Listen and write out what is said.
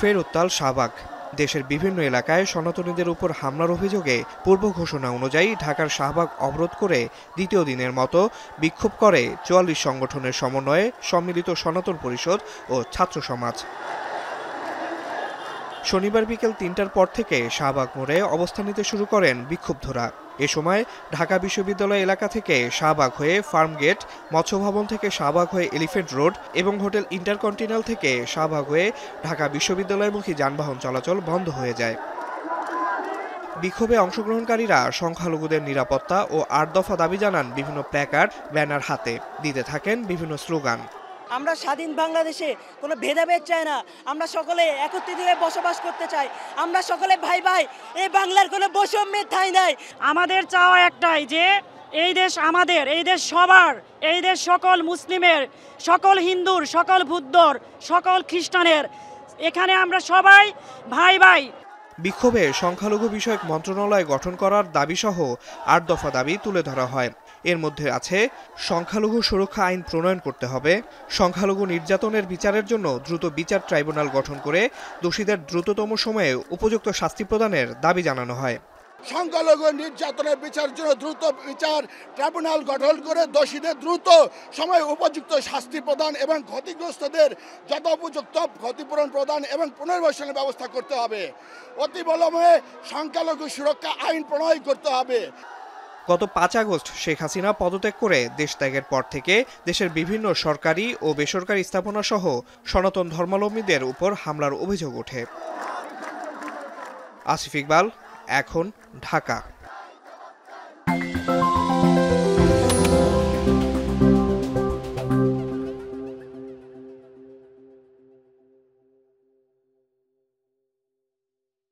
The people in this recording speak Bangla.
ফের উত্তাল শাহবাগ। দেশের বিভিন্ন এলাকায় সনাতনীদের উপর হামলার অভিযোগে পূর্ব ঘোষণা অনুযায়ী ঢাকার শাহবাগ অবরোধ করে দ্বিতীয় দিনের মতো বিক্ষোভ করে ৪৪ সংগঠনের সমন্বয়ে সম্মিলিত সনাতন পরিষদ ও ছাত্র সমাজ। শনিবার বিকেল ৩টার পর থেকে শাহবাগ মোড়ে অবস্থান নিতে শুরু করেন বিক্ষুব্ধরা। এ সময় ঢাকা বিশ্ববিদ্যালয় এলাকা থেকে শাহবাগ হয়ে ফার্মগেট, মৎস্য ভবন থেকে শাহবাগ হয়ে এলিফ্যান্ট রোড এবং হোটেল ইন্টারকন্টিনেন্টাল থেকে শাহবাগ হয়ে ঢাকা বিশ্ববিদ্যালয়মুখী যানবাহন চলাচল বন্ধ হয়ে যায়। বিক্ষোভে অংশগ্রহণকারীরা সংখ্যালঘুদের নিরাপত্তা ও ৮ দফা দাবি জানান বিভিন্ন প্ল্যাকার্ড, ব্যানার হাতে দিতে থাকেন বিভিন্ন স্লোগান। আমরা স্বাধীন বাংলাদেশে কোনো ভেদাভেদ চাই না, আমরা সকলে একত্রিত হয়ে বসবাস করতে চাই, আমরা সকলে ভাই ভাই, এই বাংলার কোনো বৈষম্যের ঠাঁই নাই। আমাদের চাওয়া একটাই যে এই দেশ আমাদের, এই দেশ সবার, এই দেশ সকল মুসলিমের, সকল হিন্দুর, সকল বৌদ্ধর, সকল খ্রিস্টানের, এখানে আমরা সবাই ভাই ভাই। বিক্ষোভে সংখ্যালঘু বিষয়ক মন্ত্রণালয় গঠন করার দাবিসহ ৮ দফা দাবি তুলে ধরা হয়। এর মধ্যে আছে সংখ্যালঘু সুরক্ষা আইন প্রণয়ন করতে হবে, সংখ্যালঘু নির্যাতনের বিচারের জন্য দ্রুত বিচার ট্রাইব্যুনাল গঠন করে দোষীদের দ্রুততম সময়ে উপযুক্ত শাস্তি প্রদানের দাবি জানানো হয়। সংখ্যালঘু নির্যাতনের বিচারের জন্য দ্রুত বিচার ট্রাইব্যুনাল গঠন করে দোষীদের দ্রুত সময় উপযুক্ত শাস্তি প্রদান এবং ক্ষতিগ্রস্তদের যথোপযুক্ত ক্ষতিপূরণ প্রদান এবং পুনর্বাসনের ব্যবস্থা করতে হবে। অতিবিলম্বে সংখ্যালঘু সুরক্ষা আইন প্রণয়ন করতে হবে। গত ৫ আগস্ট শেখ হাসিনা পদত্যাগ করে দেশ ত্যাগের পর থেকে দেশের বিভিন্ন সরকারি ও বেসরকারি স্থাপনা সহ সনাতন ধর্মাবলম্বীদের উপর হামলার অভিযোগ ওঠে। আসিফ ইকবাল, এখন, ঢাকা।